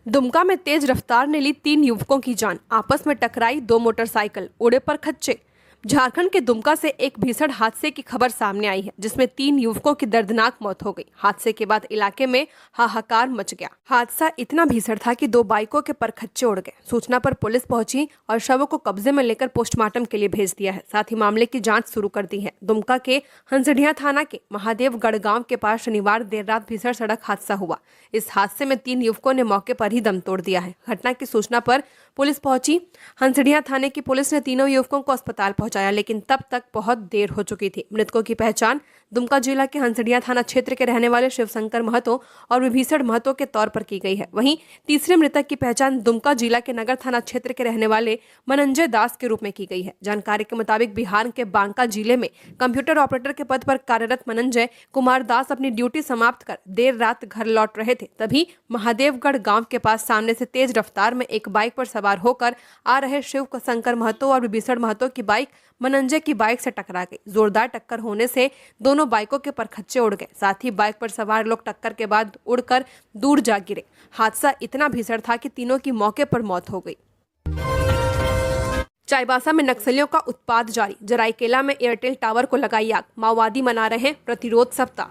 दुमका में तेज रफ्तार ने ली 3 युवकों की जान। आपस में टकराई 2 मोटरसाइकिल, उड़े पर खच्चे। झारखंड के दुमका से एक भीषण हादसे की खबर सामने आई है, जिसमें 3 युवकों की दर्दनाक मौत हो गई। हादसे के बाद इलाके में हाहाकार मच गया। हादसा इतना भीषण था कि 2 बाइकों के परखच्चे उड़ गए। सूचना पर पुलिस पहुंची और शवों को कब्जे में लेकर पोस्टमार्टम के लिए भेज दिया है। साथ ही मामले की जांच शुरू कर दी है। दुमका के हंसडिया थाना के महादेवगढ़ गांव के पास शनिवार देर रात भीषण सड़क हादसा हुआ। इस हादसे में 3 युवकों ने मौके पर ही दम तोड़ दिया है। घटना की सूचना पर पुलिस पहुंची। हंसडिया थाने की पुलिस ने तीनों युवकों को अस्पताल पहुंचाया, लेकिन तब तक बहुत देर हो चुकी थी। मृतकों की पहचान दुमका जिला के हंसडिया थाना क्षेत्र के रहने वाले शिवशंकर महतो और विभीषण महतो के तौर पर की गई है। वहीं तीसरे मृतक की पहचान दुमका जिला के नगर थाना क्षेत्र के रहने वाले मनंजय दास के रूप में की गई है। जानकारी के मुताबिक बिहार के बांका जिले में कंप्यूटर ऑपरेटर के पद पर कार्यरत मनंजय कुमार दास अपनी ड्यूटी समाप्त कर देर रात घर लौट रहे थे। तभी महादेवगढ़ गांव के पास सामने से तेज रफ्तार में एक बाइक पर सवार होकर आ रहे शिव शंकर महतो और विभीषण महतो की बाइक मनंजय की बाइक से टकरा गई। जोरदार टक्कर होने से दोनों बाइकों के परखच्चे उड़ गए। साथ ही बाइक पर सवार लोग टक्कर के बाद उड़कर दूर जा गिरे। हादसा इतना भीषण था कि तीनों की मौके पर मौत हो गई। चाईबासा में नक्सलियों का उत्पात जारी। जराईकेला में एयरटेल टावर को लगाई आग। माओवादी मना रहे प्रतिरोध सप्ताह।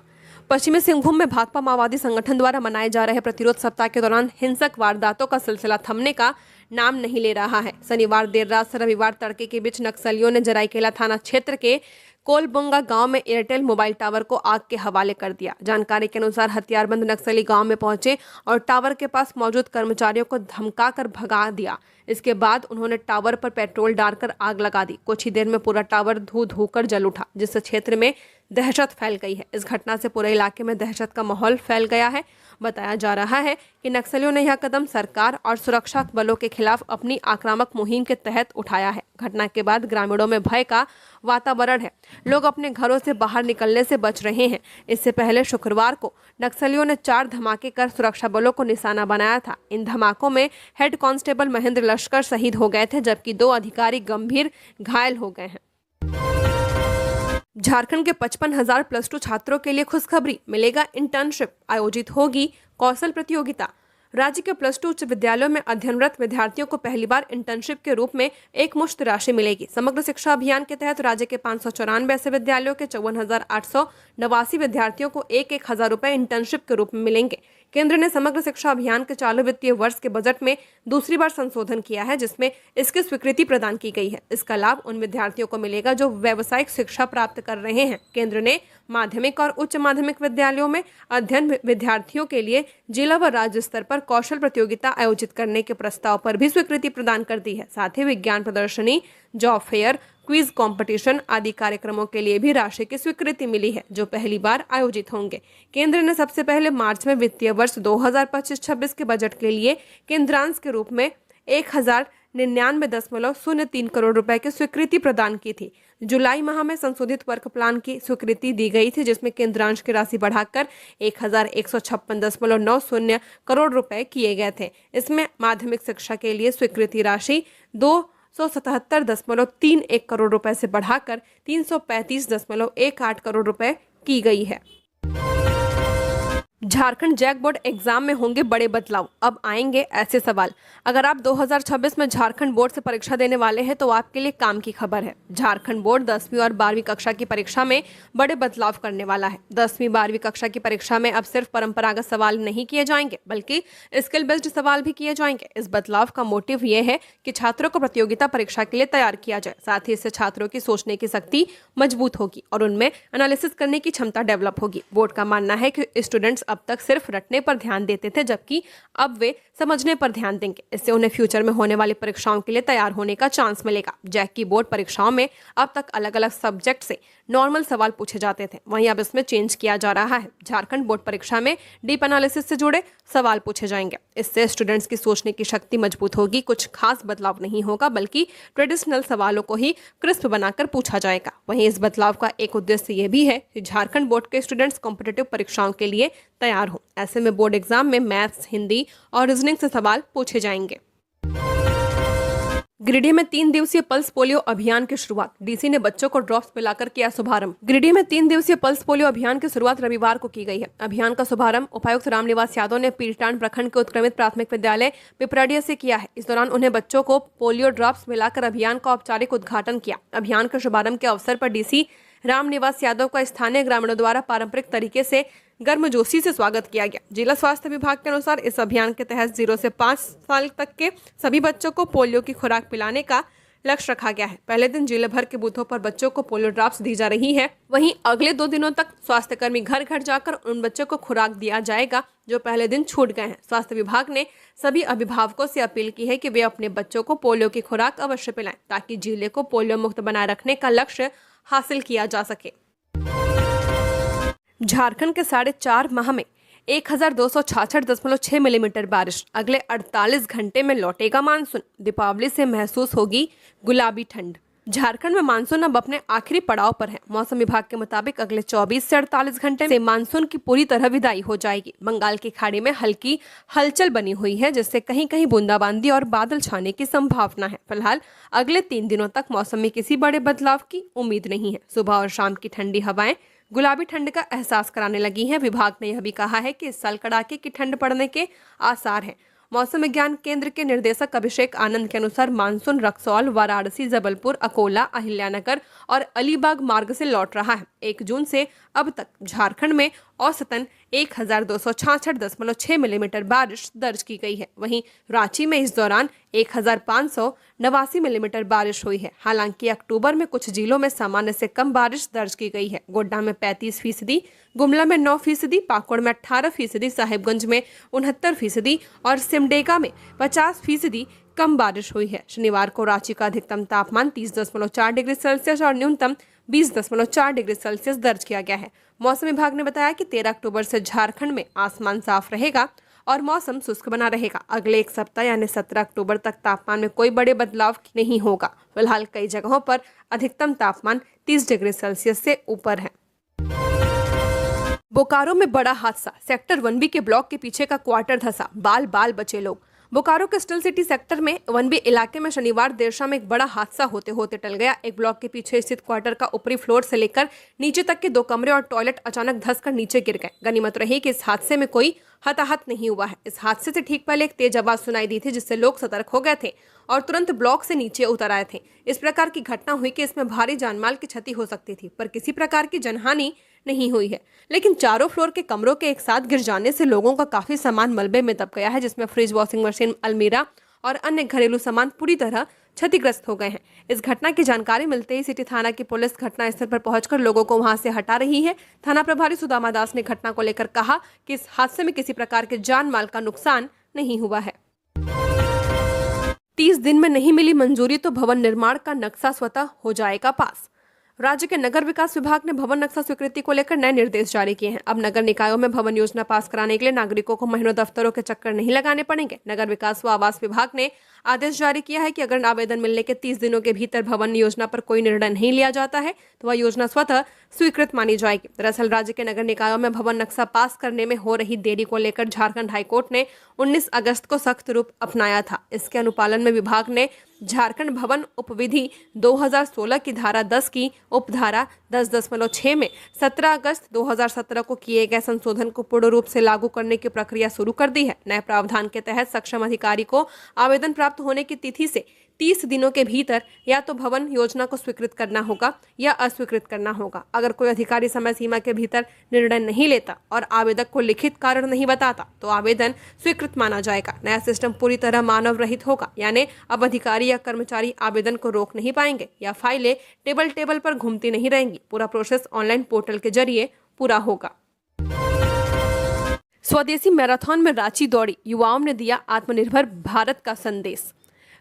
पश्चिमी सिंहभूम में भाकपा माओवादी संगठन द्वारा मनाए जा रहे प्रतिरोध सप्ताह के दौरान हिंसक वारदातों का सिलसिला थमने का नाम नहीं ले रहा है। शनिवार देर रात से रविवार तड़के के बीच नक्सलियों ने जराईकेला थाना क्षेत्र के कोलबुंगा गांव में एयरटेल मोबाइल टावर को आग के हवाले कर दिया। जानकारी के अनुसार हथियारबंद नक्सली गांव में पहुंचे और टावर के पास मौजूद कर्मचारियों को धमकाकर भगा दिया। इसके बाद उन्होंने टावर पर पेट्रोल डालकर आग लगा दी। कुछ ही देर में पूरा टावर धू धू कर जल उठा, जिससे क्षेत्र में दहशत फैल गई है। इस घटना से पूरे इलाके में दहशत का माहौल फैल गया है। बताया जा रहा है कि नक्सलियों ने यह कदम सरकार और सुरक्षा बलों के खिलाफ अपनी आक्रामक मुहिम के तहत उठाया है। घटना के बाद ग्रामीणों में भय का वातावरण है। लोग अपने घरों से बाहर निकलने से बच रहे हैं। इससे पहले शुक्रवार को नक्सलियों ने 4 धमाके कर सुरक्षा बलों को निशाना बनाया था। इन धमाकों में हेड कांस्टेबल महेंद्र लश्कर शहीद हो गए थे, जबकि 2 अधिकारी गंभीर घायल हो गए हैं। झारखंड के 55,000 +2 छात्रों के लिए खुशखबरी, मिलेगा इंटर्नशिप। आयोजित होगी कौशल प्रतियोगिता। राज्य के +2 उच्च विद्यालयों में अध्ययनरत विद्यार्थियों को पहली बार इंटर्नशिप के रूप में एक मुश्त राशि मिलेगी। समग्र शिक्षा अभियान के तहत राज्य के 594 ऐसे विद्यालयों के 54,889 विद्यार्थियों को 1,000 रुपए इंटर्नशिप के रूप में मिलेंगे। केंद्र ने समग्र शिक्षा अभियान के चालू वित्तीय वर्ष के बजट में दूसरी बार संशोधन किया है, जिसमें इसकी स्वीकृति प्रदान की गई है। इसका लाभ उन विद्यार्थियों को मिलेगा जो व्यावसायिक शिक्षा प्राप्त कर रहे हैं। केंद्र ने माध्यमिक और उच्च माध्यमिक विद्यालयों में अध्ययन विद्यार्थियों के लिए जिला व राज्य स्तर पर कौशल प्रतियोगिता आयोजित करने के प्रस्ताव पर भी स्वीकृति प्रदान कर दी है। साथ ही विज्ञान प्रदर्शनी, जॉब फेयर, क्विज कंपटीशन आदि कार्यक्रमों के लिए भी राशि की स्वीकृति मिली है, जो पहली बार आयोजित होंगे। केंद्र ने सबसे पहले मार्च में वित्तीय वर्ष 2025-26 के बजट के लिए केंद्रांश के रूप में 1,099.03 करोड़ रुपए की स्वीकृति प्रदान की थी। जुलाई माह में संशोधित वर्क प्लान की स्वीकृति दी गई थी, जिसमें केंद्रांश की राशि बढ़ाकर 1,156.90 करोड़ रुपए किए गए थे। इसमें माध्यमिक शिक्षा के लिए स्वीकृति राशि 277.31 करोड़ रुपए से बढ़ाकर 335.18 करोड़ रुपए की गई है। झारखंड जैक बोर्ड एग्जाम में होंगे बड़े बदलाव, अब आएंगे ऐसे सवाल। अगर आप 2026 में झारखंड बोर्ड से परीक्षा देने वाले हैं तो आपके लिए काम की खबर है। झारखंड बोर्ड 10वीं और 12वीं कक्षा की परीक्षा में बड़े बदलाव करने वाला है। 10वीं 12वीं कक्षा की परीक्षा में अब सिर्फ परंपरागत सवाल नहीं किए जाएंगे, बल्कि स्किल बेस्ड सवाल भी किए जाएंगे। इस बदलाव का मोटिव ये है कि छात्रों को प्रतियोगिता परीक्षा के लिए तैयार किया जाए। साथ ही इससे छात्रों की सोचने की शक्ति मजबूत होगी और उनमें एनालिसिस करने की क्षमता डेवलप होगी। बोर्ड का मानना है कि स्टूडेंट्स अब तक सिर्फ रटने पर ध्यान देते थे, जबकि अब वे समझने पर ध्यान देंगे। इससे उन्हें फ्यूचर में होने वाली परीक्षाओं के लिए तैयार होने का चांस मिलेगा। जैक की बोर्ड परीक्षाओं में अब तक अलग अलग सब्जेक्ट से नॉर्मल सवाल पूछे जाते थे, वहीं अब इसमें चेंज किया जा रहा है। झारखंड बोर्ड परीक्षा में डीप एनालिसिस से जुड़े सवाल पूछे जाएंगे। इससे स्टूडेंट्स की सोचने की शक्ति मजबूत होगी। कुछ खास बदलाव नहीं होगा, बल्कि ट्रेडिशनल सवालों को ही क्रिस्प बनाकर पूछा जाएगा। वहीं इस बदलाव का एक उद्देश्य ये भी है कि झारखंड बोर्ड के स्टूडेंट्स कॉम्पिटिटिव परीक्षाओं के लिए तैयार हो। ऐसे में बोर्ड एग्जाम में मैथ्स, हिंदी और रीजनिंग से सवाल पूछे जाएंगे। गिरिडीह में 3 दिवसीय पल्स पोलियो अभियान की शुरुआत। डीसी ने बच्चों को ड्रॉप्स पिलाकर किया शुभारंभ। गिरिडीह में 3 दिवसीय पल्स पोलियो अभियान की शुरुआत रविवार को की गई है। अभियान का शुभारंभ उपायुक्त रामनिवास यादव ने पीरटांड प्रखंड के उत्क्रमित प्राथमिक विद्यालय पिपराडिया से किया है। इस दौरान उन्हें बच्चों को पोलियो ड्रॉप्स पिलाकर अभियान का औपचारिक उद्घाटन किया। अभियान के शुभारंभ के अवसर पर डीसी रामनिवास यादव का स्थानीय ग्रामीणों द्वारा पारंपरिक तरीके से गर्मजोशी से स्वागत किया गया। जिला स्वास्थ्य विभाग के अनुसार इस अभियान के तहत 0 से 5 साल तक के सभी बच्चों को पोलियो की खुराक पिलाने का लक्ष्य रखा गया है। पहले दिन जिले भर के बूथों पर बच्चों को पोलियो ड्रॉप्स दी जा रही है। वहीं अगले 2 दिनों तक स्वास्थ्यकर्मी घर घर जाकर उन बच्चों को खुराक दिया जाएगा जो पहले दिन छूट गए हैं। स्वास्थ्य विभाग ने सभी अभिभावकों से अपील की है कि वे अपने बच्चों को पोलियो की खुराक अवश्य पिलाएं ताकि जिले को पोलियो मुक्त बनाए रखने का लक्ष्य हासिल किया जा सके। झारखंड के 4.5 माह में 1266.6 मिलीमीटर बारिश। अगले 48 घंटे में लौटेगा मानसून। दीपावली से महसूस होगी गुलाबी ठंड। झारखंड में मानसून अब अपने आखिरी पड़ाव पर है। मौसम विभाग के मुताबिक अगले 24 से 48 घंटे में मानसून की पूरी तरह विदाई हो जाएगी। बंगाल की खाड़ी में हल्की हलचल बनी हुई है जिससे कहीं कहीं बूंदाबांदी और बादल छाने की संभावना है। फिलहाल अगले 3 दिनों तक मौसम में किसी बड़े बदलाव की उम्मीद नहीं है। सुबह और शाम की ठंडी हवाएं गुलाबी ठंड का एहसास कराने लगी हैं। विभाग ने यह भी कहा है कि इस साल कड़ाके की ठंड पड़ने के आसार हैं। मौसम विज्ञान केंद्र के निर्देशक अभिषेक आनंद के अनुसार मानसून रक्सौल, वाराणसी, जबलपुर, अकोला, अहिल्यानगर और अलीबाग मार्ग से लौट रहा है। 1 जून से अब तक झारखंड में औसतन 1266.6 मिलीमीटर बारिश दर्ज की गई है। वहीं रांची में इस दौरान 1589 मिलीमीटर बारिश हुई है। हालांकि अक्टूबर में कुछ जिलों में सामान्य से कम बारिश दर्ज की गई है। गोड्डा में 35%, गुमला में 9%, पाकुड़ में 18%, साहिबगंज में 69% और सिमडेगा में 50% कम बारिश हुई है। शनिवार को रांची का अधिकतम तापमान 30.4 डिग्री सेल्सियस और न्यूनतम 20.4 डिग्री सेल्सियस दर्ज किया गया है। मौसम विभाग ने बताया कि 13 अक्टूबर से झारखंड में आसमान साफ रहेगा और मौसम शुष्क बना रहेगा। अगले 1 सप्ताह यानी 17 अक्टूबर तक तापमान में कोई बड़े बदलाव नहीं होगा। फिलहाल कई जगहों पर अधिकतम तापमान 30 डिग्री सेल्सियस से ऊपर है। बोकारो में बड़ा हादसा। सेक्टर 1B के ब्लॉक के पीछे का क्वार्टर धंसा, बाल बाल बचे लोग। बोकारो के स्टिल सिटी सेक्टर में 1B इलाके में शनिवार देर शाम एक बड़ा हादसा होते होते टल गया। एक ब्लॉक के पीछे स्थित क्वार्टर का ऊपरी फ्लोर से लेकर नीचे तक के 2 कमरे और टॉयलेट अचानक धंसकर नीचे गिर गए। गनीमत रही कि इस हादसे में कोई हताहत नहीं हुआ है। इस हादसे से ठीक पहले एक तेज आवाज सुनाई दी थी जिससे लोग सतर्क हो गए थे और तुरंत ब्लॉक से नीचे उतर आए थे। इस प्रकार की घटना हुई कि इसमें भारी जानमाल की क्षति हो सकती थी, पर किसी प्रकार की जनहानि नहीं हुई है। लेकिन चारों फ्लोर के कमरों के एक साथ गिर जाने से लोगों का काफी सामान मलबे में दब गया है, जिसमें फ्रिज, वॉशिंग मशीन, अलमीरा और अन्य घरेलू सामान पूरी तरह क्षतिग्रस्त हो गए हैं। इस घटना की जानकारी मिलते ही सिटी थाना की पुलिस घटनास्थल पर पहुंचकर लोगों को वहां से हटा रही है। थाना प्रभारी सुदामा दास ने घटना को लेकर कहा कि इस हादसे में किसी प्रकार के जान माल का नुकसान नहीं हुआ है। 30 दिन में नहीं मिली मंजूरी तो भवन निर्माण का नक्शा स्वतः हो जाएगा पास। राज्य के नगर विकास विभाग ने भवन नक्शा स्वीकृति को लेकर नए निर्देश जारी किए हैं। अब नगर निकायों में भवन योजना पास कराने के लिए नागरिकों को महीनों दफ्तरों के चक्कर नहीं लगाने पड़ेंगे। नगर विकास व आवास विभाग ने आदेश जारी किया है कि अगर आवेदन मिलने के 30 दिनों के भीतर भवन योजना पर कोई निर्णय नहीं लिया जाता है तो वह योजना स्वतः स्वीकृत मानी जाएगी। दरअसल राज्य के नगर निकायों में भवन नक्शा पास करने में हो रही देरी को लेकर झारखंड हाईकोर्ट ने 19 अगस्त को सख्त रूप अपनाया था। इसके अनुपालन में विभाग ने झारखंड भवन उपविधि 2016 की धारा 10 की उपधारा 10.6 में 17 अगस्त 2017 को किए गए संशोधन को पूर्ण रूप से लागू करने की प्रक्रिया शुरू कर दी है। नए प्रावधान के तहत सक्षम अधिकारी को आवेदन प्राप्त होने की तिथि से 30 दिनों के भीतर या तो भवन योजना को स्वीकृत करना होगा या अस्वीकृत करना होगा। अगर कोई अधिकारी समय सीमा के भीतर निर्णय नहीं लेता और आवेदक को लिखित कारण नहीं बताता तो आवेदन स्वीकृत माना जाएगा। नया सिस्टम पूरी तरह मानव रहित होगा, यानी अब अधिकारी या कर्मचारी आवेदन को रोक नहीं पाएंगे या फाइलें टेबल पर घूमती नहीं रहेंगी। पूरा प्रोसेस ऑनलाइन पोर्टल के जरिए पूरा होगा। स्वदेशी मैराथन में रांची दौड़ी, युवाओं ने दिया आत्मनिर्भर भारत का संदेश।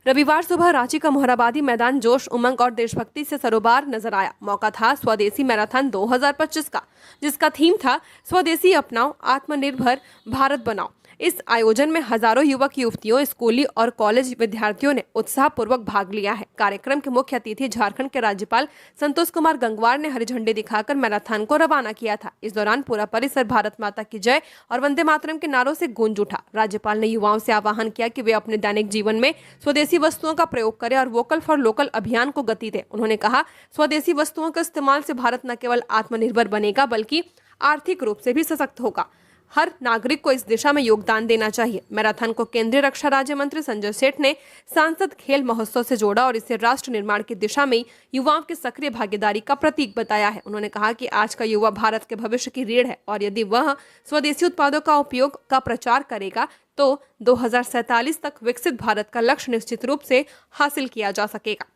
रविवार सुबह रांची का मोहराबादी मैदान जोश, उमंग और देशभक्ति से सरोबार नजर आया। मौका था स्वदेशी मैराथन 2025 का, जिसका थीम था स्वदेशी अपनाओ, आत्मनिर्भर भारत बनाओ। इस आयोजन में हजारों युवक युवतियों, स्कूली और कॉलेज विद्यार्थियों ने उत्साहपूर्वक भाग लिया है। कार्यक्रम के मुख्य अतिथि झारखंड के राज्यपाल संतोष कुमार गंगवार ने हरी झंडी दिखाकर मैराथन को रवाना किया था। इस दौरान पूरा परिसर भारत माता की जय और वंदे मातरम के नारों से गूंज उठा। राज्यपाल ने युवाओं से आह्वान किया कि वे अपने दैनिक जीवन में स्वदेशी वस्तुओं का प्रयोग करें और वोकल फॉर लोकल अभियान को गति दें। उन्होंने कहा, स्वदेशी वस्तुओं के इस्तेमाल से भारत न केवल आत्मनिर्भर बनेगा बल्कि आर्थिक रूप से भी सशक्त होगा। हर नागरिक को इस दिशा में योगदान देना चाहिए। मैराथन को केंद्रीय रक्षा राज्य मंत्री संजय सेठ ने सांसद खेल महोत्सव से जोड़ा और इसे राष्ट्र निर्माण की दिशा में युवाओं की सक्रिय भागीदारी का प्रतीक बताया है। उन्होंने कहा कि आज का युवा भारत के भविष्य की रीढ़ है और यदि वह स्वदेशी उत्पादों का उपयोग का प्रचार करेगा तो 2047 तक विकसित भारत का लक्ष्य निश्चित रूप से हासिल किया जा सकेगा।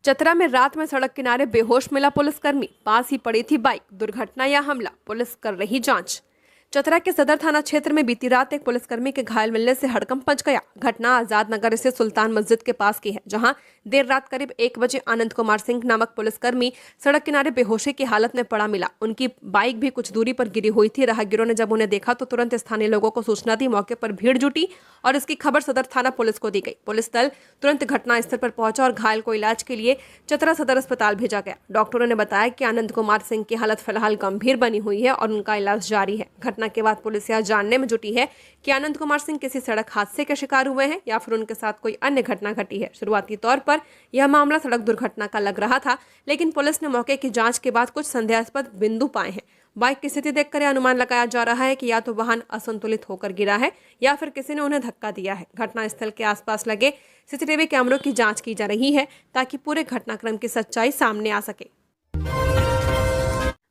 चतरा में रात में सड़क किनारे बेहोश मिला पुलिसकर्मी, पास ही पड़ी थी बाइक, दुर्घटना या हमला, पुलिस कर रही जांच। चतरा के सदर थाना क्षेत्र में बीती रात एक पुलिसकर्मी के घायल मिलने से हड़कंप मच गया। घटना आजाद नगर स्थित सुल्तान मस्जिद के पास की है, जहां देर रात करीब 1 बजे आनंद कुमार सिंह नामक पुलिसकर्मी सड़क किनारे बेहोशी की हालत में पड़ा मिला। उनकी बाइक भी कुछ दूरी पर गिरी हुई थी। राहगीरों ने जब उन्हें देखा तो तुरंत स्थानीय लोगों को सूचना दी। मौके पर भीड़ जुटी और इसकी खबर सदर थाना पुलिस को दी गई। पुलिस दल तुरंत घटनास्थल पर पहुंचा और घायल को इलाज के लिए चतरा सदर अस्पताल भेजा गया। डॉक्टरों ने बताया कि आनंद कुमार सिंह की हालत फिलहाल गंभीर बनी हुई है और उनका इलाज जारी है। घटना के बाद पुलिस यह जानने में जुटी है कि आनंद कुमार सिंह किसी सड़क हादसे के शिकार हुए हैं या फिर उनके साथ कोई अन्य घटना घटी है। शुरुआती तौर पर यह मामला सड़क दुर्घटना का लग रहा था, लेकिन पुलिस ने मौके की जांच के बाद कुछ संदेहास्पद बिंदु पाए हैं। बाइक की स्थिति देखकर यह अनुमान लगाया जा रहा है कि या तो वाहन असंतुलित होकर गिरा है या फिर किसी ने उन्हें धक्का दिया है। घटनास्थल के आसपास लगे सीसीटीवी कैमरों की जांच की जा रही है ताकि पूरे घटनाक्रम की सच्चाई सामने आ सके।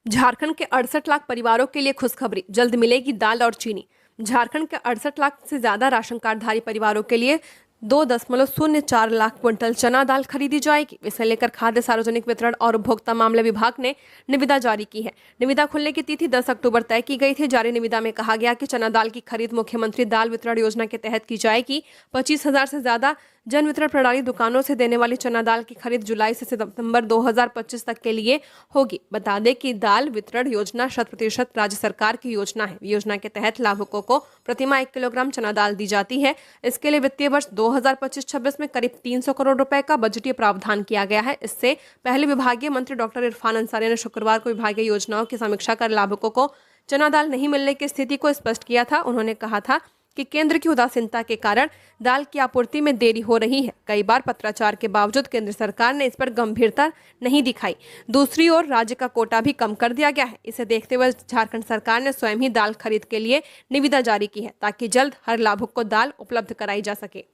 झारखंड के 68 लाख परिवारों के लिए खुशखबरी, जल्द मिलेगी दाल और चीनी। झारखंड के 68 लाख से ज्यादा राशन कार्डधारी परिवारों के लिए 2.04 लाख क्विंटल चना दाल खरीदी जाएगी। इसे लेकर खाद्य सार्वजनिक वितरण और उपभोक्ता मामले विभाग ने निविदा जारी की है। निविदा खुलने की तिथि 10 अक्टूबर तय की गई थी। जारी निविदा में कहा गया कि चना दाल की खरीद मुख्यमंत्री दाल वितरण योजना के तहत की जाएगी। 25,000 से ज्यादा जन वितरण प्रणाली दुकानों से देने वाली चना दाल की खरीद जुलाई से सितंबर 2025 तक के लिए होगी। बता दें कि दाल वितरण योजना 100% राज्य सरकार की योजना है। योजना के तहत लाभुकों को प्रतिमाह 1 किलोग्राम चना दाल दी जाती है। इसके लिए वित्तीय वर्ष 2025-26 में करीब 300 करोड़ रुपए का बजटीय प्रावधान किया गया है। इससे पहले विभागीय मंत्री डॉक्टर इरफान अंसारी ने शुक्रवार को विभागीय योजनाओं की समीक्षा कर लाभुकों को चना दाल नहीं मिलने की स्थिति को स्पष्ट किया था। उन्होंने कहा था कि केंद्र की उदासीनता के कारण दाल की आपूर्ति में देरी हो रही है। कई बार पत्राचार के बावजूद केंद्र सरकार ने इस पर गंभीरता नहीं दिखाई। दूसरी ओर राज्य का कोटा भी कम कर दिया गया है। इसे देखते हुए झारखंड सरकार ने स्वयं ही दाल खरीद के लिए निविदा जारी की है ताकि जल्द हर लाभुक को दाल उपलब्ध कराई जा सके।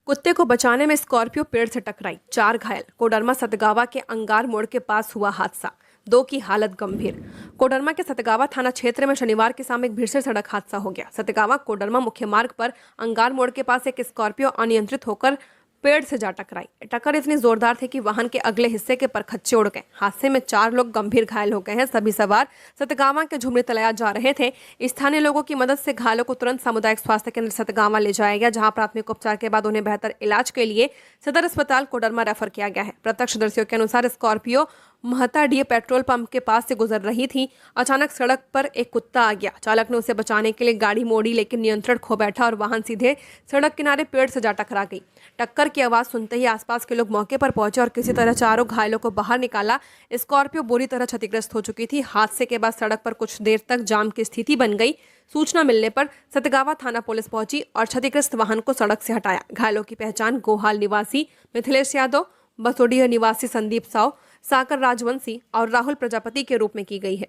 कुत्ते को बचाने में स्कॉर्पियो पेड़ से टकराई, 4 घायल। कोडरमा सतगावा के अंगार मोड़ के पास हुआ हादसा, 2 की हालत गंभीर। कोडरमा के सतगावा थाना क्षेत्र में शनिवार की शाम एक भीषण सड़क हादसा हो गया। सतगावा कोडरमा मुख्य मार्ग पर अंगार मोड़ के पास एक स्कॉर्पियो अनियंत्रित होकर पेड़ से जा टकराई। टक्कर इतनी जोरदार थी कि वाहन के अगले हिस्से के परखच्चे उड़ गए। हादसे में 4 लोग गंभीर घायल हो गए हैं। सभी सवार सतगावा के झुमरी तलैया जा रहे थे। स्थानीय लोगों की मदद से घायलों को तुरंत सामुदायिक स्वास्थ्य केंद्र सतगावा ले जाया गया, जहां प्राथमिक उपचार के बाद उन्हें बेहतर इलाज के लिए सदर अस्पताल कोडरमा रेफर किया गया है। प्रत्यक्षदर्शियों के अनुसार स्कॉर्पियो महताडीह पेट्रोल पंप के पास से गुजर रही थी। अचानक सड़क पर एक कुत्ता आ गया। चालक ने उसे बचाने के लिए गाड़ी मोड़ी, लेकिन नियंत्रण खो बैठा और वाहन सीधे सड़क किनारे पेड़ से जा टकरा गई। टक्कर की आवाज सुनते ही आसपास के लोग मौके पर पहुंचे और किसी तरह चारों घायलों को बाहर निकाला। स्कॉर्पियो बुरी तरह क्षतिग्रस्त हो चुकी थी। हादसे के बाद सड़क पर कुछ देर तक जाम की स्थिति बन गई। सूचना मिलने पर सतगावा थाना पुलिस पहुंची और क्षतिग्रस्त वाहन को सड़क से हटाया। घायलों की पहचान गोहाल निवासी मिथिलेश यादव, बसोडिया निवासी संदीप साव, साकर राजवंशी और राहुल प्रजापति के रूप में की गई है।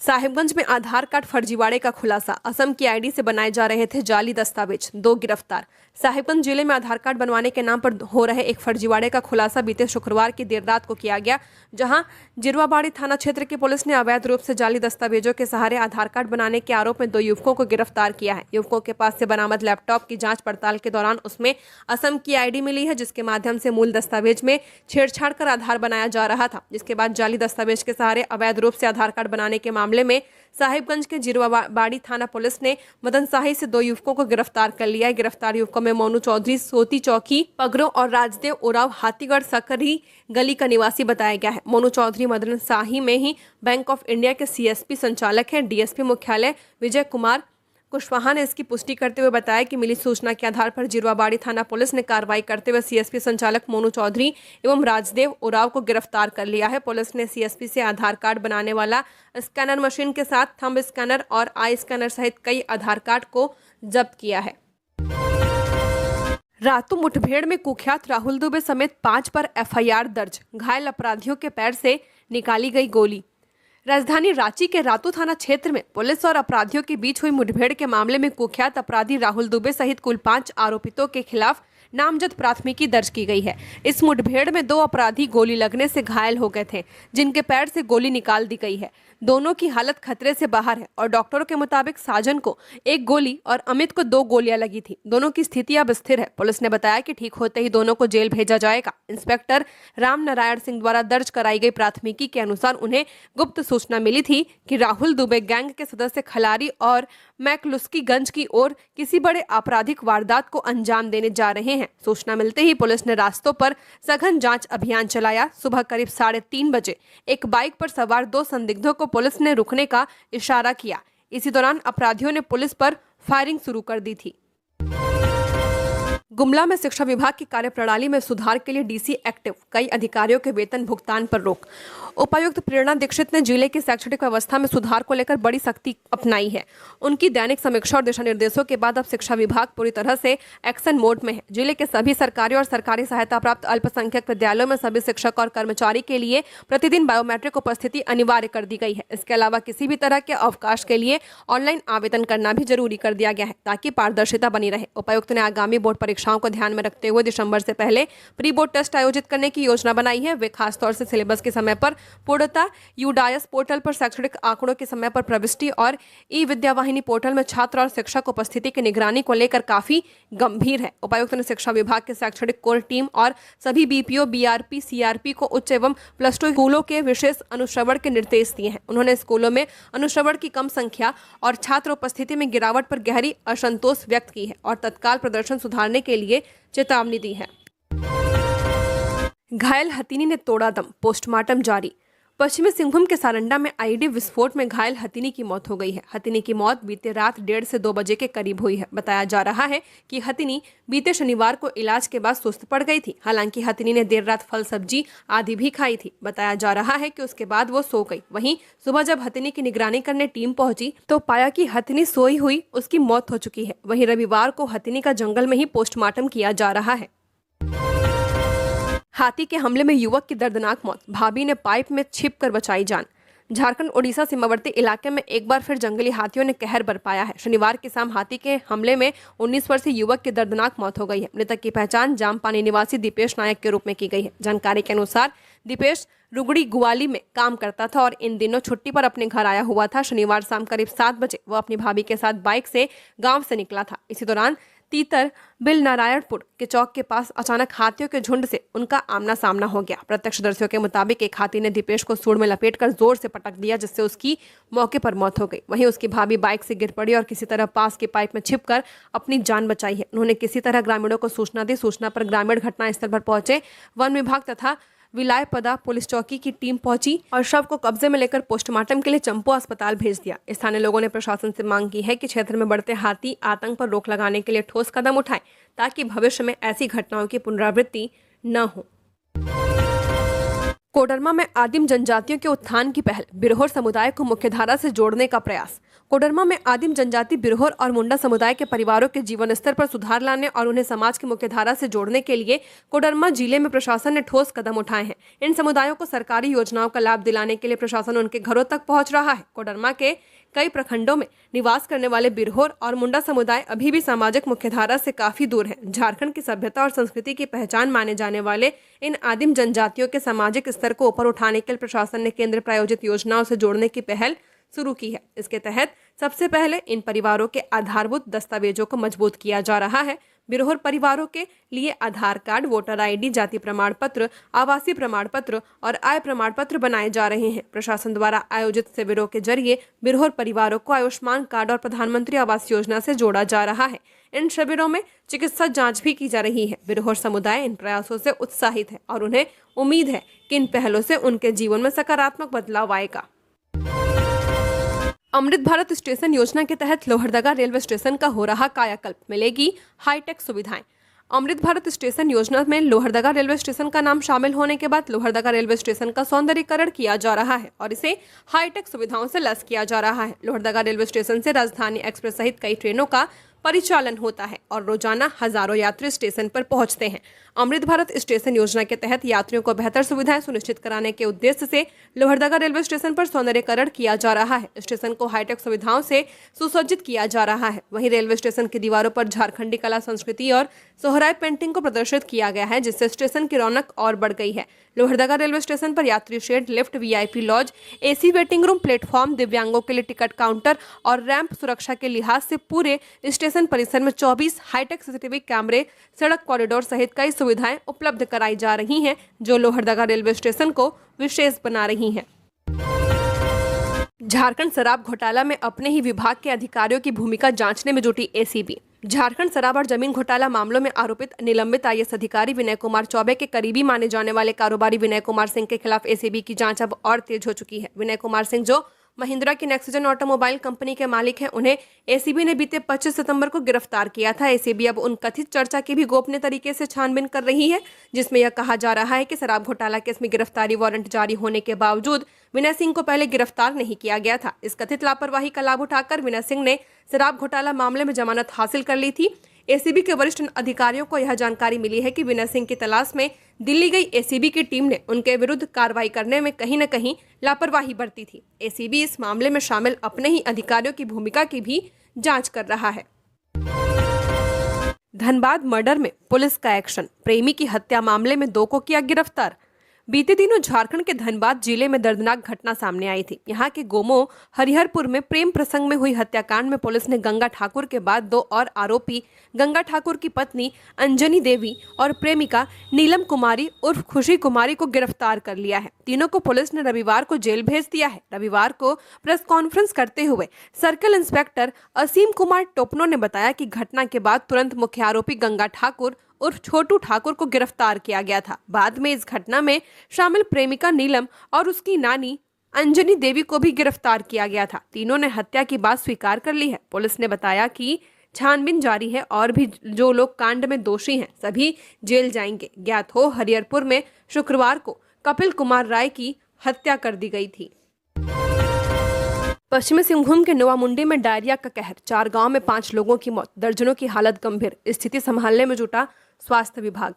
साहिबगंज में आधार कार्ड फर्जीवाड़े का खुलासा, असम की आईडी से बनाए जा रहे थे जाली दस्तावेज, 2 गिरफ्तार। साहिबगंज जिले में आधार कार्ड बनवाने के नाम पर हो रहे एक फर्जीवाड़े का खुलासा बीते शुक्रवार की देर रात को किया गया, जहां जिरवाबाड़ी थाना क्षेत्र की पुलिस ने अवैध रूप से जाली दस्तावेजों के सहारे आधार कार्ड बनाने के आरोप में 2 युवकों को गिरफ्तार किया है। युवकों के पास से बरामद लैपटॉप की जांच पड़ताल के दौरान उसमें असम की आईडी मिली है, जिसके माध्यम से मूल दस्तावेज में छेड़छाड़ कर आधार बनाया जा रहा था, जिसके बाद जाली दस्तावेज के सहारे अवैध रूप से आधार कार्ड बनाने के मामले मामले में साहिबगंज के जिरवाबाड़ी थाना पुलिस ने मदन शाही से 2 युवकों को गिरफ्तार कर लिया है। गिरफ्तार युवकों में मोनू चौधरी सोती चौकी पगरो और राजदेव उराव हाथीगढ़ सकरी गली का निवासी बताया गया है। मोनू चौधरी मदन शाही में ही बैंक ऑफ इंडिया के सीएसपी संचालक हैं। डीएसपी मुख्यालय विजय कुमार कुशवाहा ने इसकी पुष्टि करते हुए बताया कि मिली सूचना के आधार पर जिरवाबाड़ी थाना पुलिस ने कार्रवाई करते हुए सीएसपी संचालक मोनू चौधरी एवं राजदेव उराव को गिरफ्तार कर लिया है। पुलिस ने सीएसपी से आधार कार्ड बनाने वाला स्कैनर मशीन के साथ थंब स्कैनर और आई स्कैनर सहित कई आधार कार्ड को जब्त किया है। रातू मुठभेड़ में कुख्यात राहुल दुबे समेत 5 पर एफआईआर दर्ज। घायल अपराधियों के पैर से निकाली गई गोली। राजधानी रांची के रातू थाना क्षेत्र में पुलिस और अपराधियों के बीच हुई मुठभेड़ के मामले में कुख्यात अपराधी राहुल दुबे सहित कुल 5 आरोपितों के खिलाफ नामजद प्राथमिकी दर्ज की गई है। इस मुठभेड़ में 2 अपराधी गोली लगने से घायल हो गए थे, जिनके पैर से गोली निकाल दी गई है। दोनों की हालत खतरे से बाहर है और डॉक्टरों के मुताबिक साजन को 1 गोली और अमित को 2 गोलियां लगी थी। दोनों की स्थिति अब स्थिर है। पुलिस ने बताया कि ठीक होते ही दोनों को जेल भेजा जाएगा। इंस्पेक्टर राम नारायण सिंह द्वारा दर्ज कराई गई प्राथमिकी के अनुसार उन्हें गुप्त सूचना मिली थी कि राहुल दुबे गैंग के सदस्य खलारी और मैकलुस्कीगंज की ओर किसी बड़े आपराधिक वारदात को अंजाम देने जा रहे हैं। सूचना मिलते ही पुलिस ने रास्तों पर सघन जांच अभियान चलाया। सुबह करीब 3:30 बजे एक बाइक पर सवार 2 संदिग्धों को पुलिस ने रुकने का इशारा किया। इसी दौरान अपराधियों ने पुलिस पर फायरिंग शुरू कर दी थी। गुमला में शिक्षा विभाग की कार्यप्रणाली में सुधार के लिए डीसी एक्टिव, कई अधिकारियों के वेतन भुगतान पर रोक। उपायुक्त प्रेरणा दीक्षित ने जिले की शैक्षणिक व्यवस्था में सुधार को लेकर बड़ी सख्ती अपनाई है। उनकी दैनिक समीक्षा और दिशा निर्देशों के बाद अब शिक्षा विभाग पूरी तरह से एक्शन मोड में है। जिले के सभी सरकारी और सरकारी सहायता प्राप्त अल्पसंख्यक विद्यालयों में सभी शिक्षक और कर्मचारी के लिए प्रतिदिन बायोमेट्रिक उपस्थिति अनिवार्य कर दी गई है। इसके अलावा किसी भी तरह के अवकाश के लिए ऑनलाइन आवेदन करना भी जरूरी कर दिया गया है, ताकि पारदर्शिता बनी रहे। उपायुक्त ने आगामी बोर्ड परीक्षाओं को ध्यान में रखते हुए दिसंबर से पहले प्री बोर्ड टेस्ट आयोजित करने की योजना बनाई है। वे खासतौर से सिलेबस के समय पर पूर्णता, यूडायस पोर्टल पर शैक्षणिक आंकड़ों के समय पर प्रविष्टि और ई विद्या वाहिनी पोर्टल में छात्र और शिक्षक उपस्थिति की निगरानी को लेकर काफी गंभीर है। उपायुक्त ने शिक्षा विभाग के शैक्षणिक कोर टीम और सभी बीपीओ, बीआरपी, सीआरपी को उच्च एवं +2 स्कूलों के विशेष अनुश्रवण के निर्देश दिए हैं। उन्होंने स्कूलों में अनुश्रवण की कम संख्या और छात्र उपस्थिति में गिरावट पर गहरी असंतोष व्यक्त की है और तत्काल प्रदर्शन सुधारने के लिए चेतावनी दी है। घायल हथिनी ने तोड़ा दम, पोस्टमार्टम जारी। पश्चिमी सिंहभूम के सारंडा में आईईडी विस्फोट में घायल हथिनी की मौत हो गई है। हथिनी की मौत बीते रात 1:30 से 2 बजे के करीब हुई है। बताया जा रहा है कि हथिनी बीते शनिवार को इलाज के बाद सुस्त पड़ गई थी। हालांकि हथिनी ने देर रात फल सब्जी आदि भी खाई थी। बताया जा रहा है कि उसके बाद वो सो गई। वहीं सुबह जब हथिनी की निगरानी करने टीम पहुंची तो पाया कि हथिनी सोई हुई उसकी मौत हो चुकी है। वहीं रविवार को हथिनी का जंगल में ही पोस्टमार्टम किया जा रहा है। हाथी के हमले में युवक की दर्दनाक मौत, भाभी ने पाइप में छिपकर बचाई जान। झारखंड ओडिशा सीमावर्ती इलाके में एक बार फिर जंगली हाथियों ने कहर बरपाया है। शनिवार की शाम हाथी के हमले में 19 वर्षीय युवक की दर्दनाक मौत हो गई है। मृतक की पहचान जामपानी निवासी दीपेश नायक के रूप में की गई है। जानकारी के अनुसार दीपेश रुगड़ी गुवाली में काम करता था और इन दिनों छुट्टी पर अपने घर आया हुआ था। शनिवार शाम करीब 7 बजे वो अपनी भाभी के साथ बाइक से गाँव से निकला था। इसी दौरान तीतर बिल नारायणपुर के चौक के पास अचानक हाथियों के झुंड से उनका आमना सामना हो गया। प्रत्यक्षदर्शियों के मुताबिक एक हाथी ने दीपेश को सूंड में लपेटकर जोर से पटक दिया, जिससे उसकी मौके पर मौत हो गई। वहीं उसकी भाभी बाइक से गिर पड़ी और किसी तरह पास के पाइप में छिपकर अपनी जान बचाई है। उन्होंने किसी तरह ग्रामीणों को सूचना दी। सूचना पर ग्रामीण घटनास्थल पर पहुंचे। वन विभाग तथा विलायपदा पुलिस चौकी की टीम पहुंची और शव को कब्जे में लेकर पोस्टमार्टम के लिए चंपो अस्पताल भेज दिया। स्थानीय लोगों ने प्रशासन से मांग की है कि क्षेत्र में बढ़ते हाथी आतंक पर रोक लगाने के लिए ठोस कदम उठाएं, ताकि भविष्य में ऐसी घटनाओं की पुनरावृत्ति न हो। कोडरमा में आदिम जनजातियों के उत्थान की पहल, बिरहोर समुदाय को मुख्यधारा से जोड़ने का प्रयास। कोडरमा में आदिम जनजाति बिरहोर और मुंडा समुदाय के परिवारों के जीवन स्तर पर सुधार लाने और उन्हें समाज की मुख्यधारा से जोड़ने के लिए कोडरमा जिले में प्रशासन ने ठोस कदम उठाए हैं। इन समुदायों को सरकारी योजनाओं का लाभ दिलाने के लिए प्रशासन उनके घरों तक पहुंच रहा है। कोडरमा के कई प्रखंडों में निवास करने वाले बिरहोर और मुंडा समुदाय अभी भी सामाजिक मुख्यधारा से काफी दूर है। झारखंड की सभ्यता और संस्कृति की पहचान माने जाने वाले इन आदिम जनजातियों के सामाजिक स्तर को ऊपर उठाने के लिए प्रशासन ने केंद्र प्रायोजित योजनाओं से जोड़ने की पहल शुरू की है। इसके तहत सबसे पहले इन परिवारों के आधारभूत दस्तावेजों को मजबूत किया जा रहा है। बिरहोर परिवारों के लिए आधार कार्ड, वोटर आईडी, जाति प्रमाण पत्र, आवासीय प्रमाण पत्र और आय प्रमाण पत्र बनाए जा रहे हैं। प्रशासन द्वारा आयोजित शिविरों के जरिए बिरहोर परिवारों को आयुष्मान कार्ड और प्रधानमंत्री आवास योजना से जोड़ा जा रहा है। इन शिविरों में चिकित्सा जांच भी की जा रही है। बिरहोर समुदाय इन प्रयासों से उत्साहित है और उन्हें उम्मीद है कि इन पहलों से उनके जीवन में सकारात्मक बदलाव आएगा। अमृत भारत स्टेशन योजना के तहत लोहरदगा रेलवे स्टेशन का हो रहा कायाकल्प, मिलेगी हाईटेक सुविधाएं। अमृत भारत स्टेशन योजना में लोहरदगा रेलवे स्टेशन का नाम शामिल होने के बाद लोहरदगा रेलवे स्टेशन का सौंदर्यीकरण किया जा रहा है और इसे हाईटेक सुविधाओं से लैस किया जा रहा है। लोहरदगा रेलवे स्टेशन से राजधानी एक्सप्रेस सहित कई ट्रेनों का परिचालन होता है और रोजाना हजारों यात्री स्टेशन पर पहुंचते हैं। अमृत भारत स्टेशन योजना के तहत यात्रियों को बेहतर सुविधाएं सुनिश्चित कराने के उद्देश्य से लोहरदगा रेलवे स्टेशन पर सौंदर्यीकरण किया जा रहा है। स्टेशन को हाईटेक सुविधाओं से सुसज्जित किया जा रहा है। वहीं रेलवे स्टेशन की दीवारों पर झारखंडी कला संस्कृति और सोहराय पेंटिंग को प्रदर्शित किया गया है, जिससे स्टेशन की रौनक और बढ़ गई है। लोहरदगा रेलवे स्टेशन पर यात्री shed, lift, VIP lodge, AC waiting room, platform, दिव्यांगों के लिए टिकट काउंटर और रैंप सुरक्षा के लिहाज से पूरे स्टेशन परिसर में 24 हाईटेक सीसीटीवी कैमरे, सड़क कॉरिडोर सहित कई सुविधाएं उपलब्ध कराई जा रही हैं, जो लोहरदगा रेलवे स्टेशन को विशेष बना रही हैं। झारखंड शराब घोटाला में अपने ही विभाग के अधिकारियों की भूमिका जांचने में जुटी एसीबी। झारखंड शराब और जमीन घोटाला मामलों में आरोपित निलंबित आईएएस अधिकारी विनय कुमार चौबे के करीबी माने जाने वाले कारोबारी विनय कुमार सिंह के खिलाफ एसीबी की जांच अब और तेज हो चुकी है। विनय कुमार सिंह, जो महिंद्रा की नेक्सजन ऑटोमोबाइल कंपनी के मालिक हैं, उन्हें एसीबी ने बीते 25 सितंबर को गिरफ्तार किया था। एसीबी अब उन कथित चर्चा की भी गोपनीय तरीके से छानबीन कर रही है, जिसमें यह कहा जा रहा है कि शराब घोटाला केस में गिरफ्तारी वारंट जारी होने के बावजूद विनय सिंह को पहले गिरफ्तार नहीं किया गया था। इस कथित लापरवाही का लाभ उठाकर विनय सिंह ने शराब घोटाला मामले में जमानत हासिल कर ली थी। एसीबी के वरिष्ठ अधिकारियों को यह जानकारी मिली है कि विनय सिंह की तलाश में दिल्ली गई एसीबी की टीम ने उनके विरुद्ध कार्रवाई करने में कहीं न कहीं लापरवाही बरती थी। एसीबी इस मामले में शामिल अपने ही अधिकारियों की भूमिका की भी जांच कर रहा है। धनबाद मर्डर में पुलिस का एक्शन, प्रेमी की हत्या मामले में 2 को किया गिरफ्तार। बीते दिनों झारखंड के धनबाद जिले में दर्दनाक घटना सामने आई थी। यहां के गोमो हरिहरपुर में प्रेम प्रसंग में हुई हत्याकांड में पुलिस ने गंगा ठाकुर के बाद 2 और आरोपी गंगा ठाकुर की पत्नी अंजनी देवी और प्रेमिका नीलम कुमारी उर्फ खुशी कुमारी को गिरफ्तार कर लिया है। तीनों को पुलिस ने रविवार को जेल भेज दिया है। रविवार को प्रेस कॉन्फ्रेंस करते हुए सर्किल इंस्पेक्टर असीम कुमार टोपनो ने बताया कि घटना के बाद तुरंत मुख्य आरोपी गंगा ठाकुर उर्फ छोटू ठाकुर को गिरफ्तार किया गया था। बाद में इस घटना में शामिल प्रेमिका नीलम और उसकी नानी अंजनी देवी को भी गिरफ्तार किया गया था। तीनों ने हत्या की बात स्वीकार कर ली है। पुलिस ने बताया कि छानबीन जारी है और भी जो लोग कांड में दोषी हैं सभी जेल जाएंगे। ज्ञात हो, हरिहरपुर में शुक्रवार को कपिल कुमार राय की हत्या कर दी गई थी। पश्चिमी सिंहभूम के नोवामुंडी में डायरिया का कहर, 4 गांव में 5 लोगों की मौत, दर्जनों की हालत गंभीर, स्थिति संभालने में जुटा स्वास्थ्य विभाग।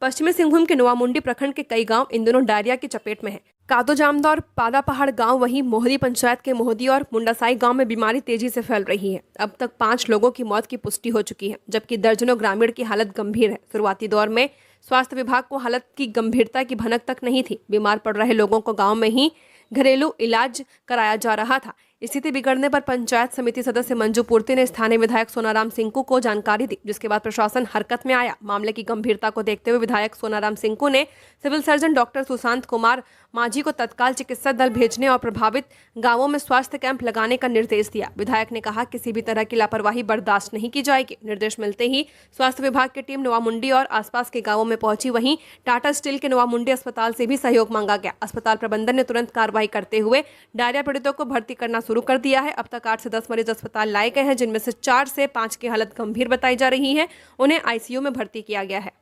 पश्चिमी सिंहभूम के नोवामुंडी प्रखंड के कई गांव इन दिनों डायरिया की चपेट में हैं। कादो जामदा और पादा पहाड़ गांव, वहीं मोहदी पंचायत के मोहदी और मुंडासाई गांव में बीमारी तेजी से फैल रही है। अब तक 5 लोगों की मौत की पुष्टि हो चुकी है, जबकि दर्जनों ग्रामीण की हालत गंभीर है। शुरुआती दौर में स्वास्थ्य विभाग को हालत की गंभीरता की भनक तक नहीं थी। बीमार पड़ रहे लोगों को गाँव में ही घरेलू इलाज कराया जा रहा था। स्थिति बिगड़ने पर पंचायत समिति सदस्य मंजू पूर्ति ने स्थानीय विधायक सोनाराम सिंकू को जानकारी दी, जिसके बाद प्रशासन हरकत में आया। मामले की गंभीरता को देखते हुए विधायक सोनाराम सिंकू ने civil surgeon doctor Sushant Kumar Majhi को तत्काल चिकित्सा दल भेजने और प्रभावित गांवों में स्वास्थ्य कैंप लगाने का निर्देश दिया। विधायक ने कहा, किसी भी तरह की लापरवाही बर्दाश्त नहीं की जाएगी। निर्देश मिलते ही स्वास्थ्य विभाग की टीम नोवामुंडी और आसपास के गाँवों में पहुंची। वहीं टाटा स्टील के नोवामुंडी अस्पताल से भी सहयोग मांगा गया। अस्पताल प्रबंधन ने तुरंत कार्रवाई करते हुए डायरिया पीड़ितों को भर्ती करना शुरू कर दिया है। अब तक 8 से 10 मरीज अस्पताल लाए गए हैं, जिनमें से 4 से 5 की हालत गंभीर बताई जा रही है। उन्हें आईसीयू में भर्ती किया गया है।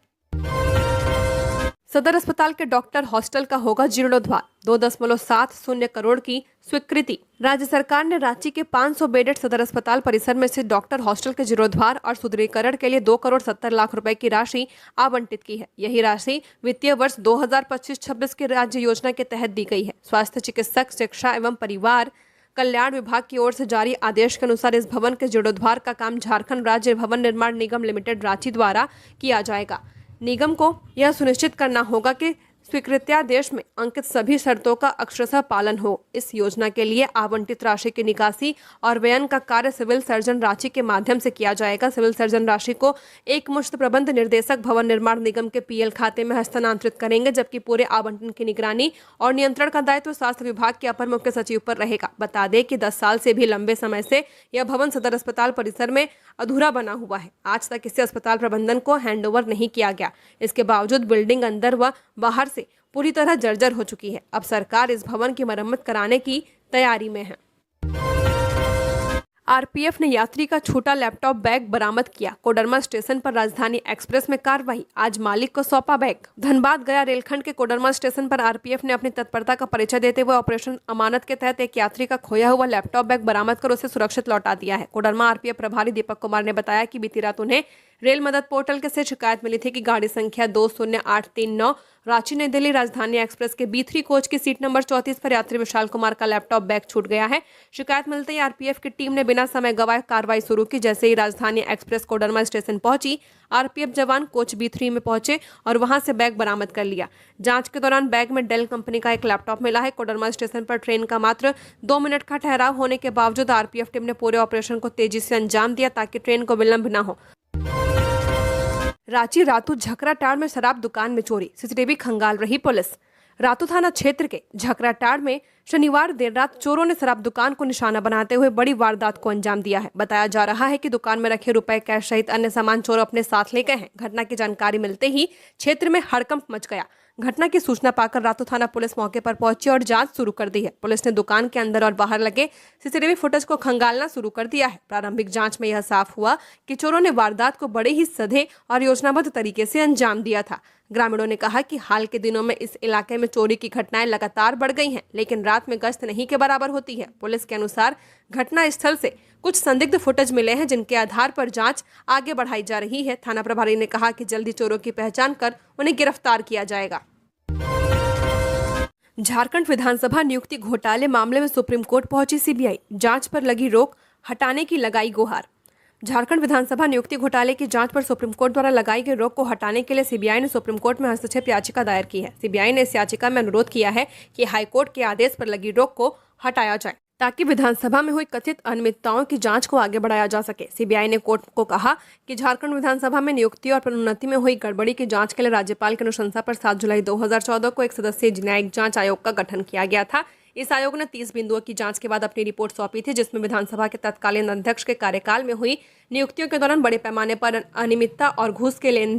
सदर अस्पताल के डॉक्टर हॉस्टल का होगा जीर्णोद्धार, 2.70 करोड़ की स्वीकृति। राज्य सरकार ने रांची के 500 बेडेड सदर अस्पताल परिसर में स्थित डॉक्टर हॉस्टल के जीर्णोद्धार और सुदृढ़ीकरण के लिए 2,70,00,000 रुपए की राशि आवंटित की है। यही राशि वित्तीय वर्ष 2025-26 की राज्य योजना के तहत दी गई है। स्वास्थ्य, चिकित्सक, शिक्षा एवं परिवार कल्याण विभाग की ओर से जारी आदेश के अनुसार इस भवन के जीर्णोद्धार का काम झारखंड राज्य भवन निर्माण निगम लिमिटेड रांची द्वारा किया जाएगा। निगम को यह सुनिश्चित करना होगा कि स्वीकृत्यादेश में अंकित सभी शर्तों का अक्षरशः पालन हो। इस योजना के लिए आवंटित राशि की निकासी और व्ययन का कार्य सिविल सर्जन रांची के माध्यम से किया जाएगा। सिविल सर्जन राशि को एकमुश्त प्रबंध निर्देशक भवन निर्माण निगम के पीएल खाते में हस्तांतरित करेंगे, जबकि पूरे आवंटन की निगरानी और नियंत्रण का दायित्व स्वास्थ्य विभाग के अपर मुख्य सचिव पर रहेगा। बता दें कि 10 साल से भी लंबे समय से यह भवन सदर अस्पताल परिसर में अधूरा बना हुआ है। आज तक इसे अस्पताल प्रबंधन को हैंडओवर नहीं किया गया। इसके बावजूद बिल्डिंग अंदर व बाहर से पूरी तरह जर्जर हो चुकी है। अब सरकार इस भवन की मरम्मत कराने की तैयारी में है। आरपीएफ ने यात्री का छोटा लैपटॉप बैग बरामद किया। कोडरमा स्टेशन पर राजधानी एक्सप्रेस में कार्रवाई, आज मालिक को सौंपा बैग। धनबाद गया रेलखंड के कोडरमा स्टेशन पर आरपीएफ ने अपनी तत्परता का परिचय देते हुए ऑपरेशन अमानत के तहत एक यात्री का खोया हुआ लैपटॉप बैग बरामद कर उसे सुरक्षित लौटा दिया है। कोडरमा आरपीएफ प्रभारी दीपक कुमार ने बताया कि बीती रात उन्हें रेल मदद पोर्टल से शिकायत मिली थी कि गाड़ी संख्या 20839 रांची नई दिल्ली राजधानी एक्सप्रेस के B3 कोच की सीट नंबर 34 पर यात्री विशाल कुमार का लैपटॉप बैग छूट गया है। शिकायत मिलते ही आरपीएफ की टीम ने बिना समय गवाए कार्रवाई शुरू की। जैसे ही राजधानी एक्सप्रेस कोडरमा स्टेशन पहुंची, आरपीएफ जवान कोच B3 में पहुंचे और वहां से बैग बरामद कर लिया। जांच के दौरान बैग में डेल कंपनी का एक लैपटॉप मिला है। कोडरमा स्टेशन पर ट्रेन का मात्र 2 मिनट का ठहराव होने के बावजूद आरपीएफ टीम ने पूरे ऑपरेशन को तेजी से अंजाम दिया ताकि ट्रेन को विलंब न हो। रांची रातू झकराटाड़ में शराब दुकान में चोरी, सीसीटीवी खंगाल रही पुलिस। रातू थाना क्षेत्र के झकराटाड़ में शनिवार देर रात चोरों ने शराब दुकान को निशाना बनाते हुए बड़ी वारदात को अंजाम दिया है। बताया जा रहा है कि दुकान में रखे रुपए, कैश सहित अन्य सामान चोर अपने साथ ले गए हैं। घटना की जानकारी मिलते ही क्षेत्र में हड़कंप मच गया। घटना की सूचना पाकर रातू थाना पुलिस मौके पर पहुंची और जांच शुरू कर दी है। पुलिस ने दुकान के अंदर और बाहर लगे सीसीटीवी फुटेज को खंगालना शुरू कर दिया है। प्रारंभिक जांच में यह साफ हुआ कि चोरों ने वारदात को बड़े ही सधे और योजनाबद्ध तरीके से अंजाम दिया था। ग्रामीणों ने कहा कि हाल के दिनों में इस इलाके में चोरी की घटनाएं लगातार बढ़ गई हैं, लेकिन रात में गश्त नहीं के बराबर होती है। पुलिस के अनुसार घटना स्थल से कुछ संदिग्ध फुटेज मिले हैं, जिनके आधार पर जांच आगे बढ़ाई जा रही है। थाना प्रभारी ने कहा कि जल्दी चोरों की पहचान कर उन्हें गिरफ्तार किया जाएगा। झारखंड विधानसभा नियुक्ति घोटाले मामले में सुप्रीम कोर्ट पहुंची सीबीआई, जांच पर लगी रोक हटाने की लगाई गुहार। झारखंड विधानसभा नियुक्ति घोटाले की जांच पर सुप्रीम कोर्ट द्वारा लगाई गई रोक को हटाने के लिए सीबीआई ने सुप्रीम कोर्ट में हस्तक्षेप याचिका दायर की है। सीबीआई ने इस याचिका में अनुरोध किया है कि हाईकोर्ट के आदेश पर लगी रोक को हटाया जाए ताकि विधानसभा में हुई कथित अनियमितताओं की जांच को आगे बढ़ाया जा सके। सीबीआई ने कोर्ट को कहा कि झारखंड विधानसभा में नियुक्ति और प्रोन्नति में हुई गड़बड़ी की जांच के लिए राज्यपाल की अनुशंसा पर 7 जुलाई 2014 को एक सदस्यीय न्यायिक जांच आयोग का गठन किया गया था। इस आयोग ने 30 बिंदुओं की जांच के बाद अपनी रिपोर्ट सौंपी थी, जिसमें विधानसभा के तत्कालीन अध्यक्ष के कार्यकाल में हुई नियुक्तियों के दौरान बड़े पैमाने पर अनियमितता और घूस के लेन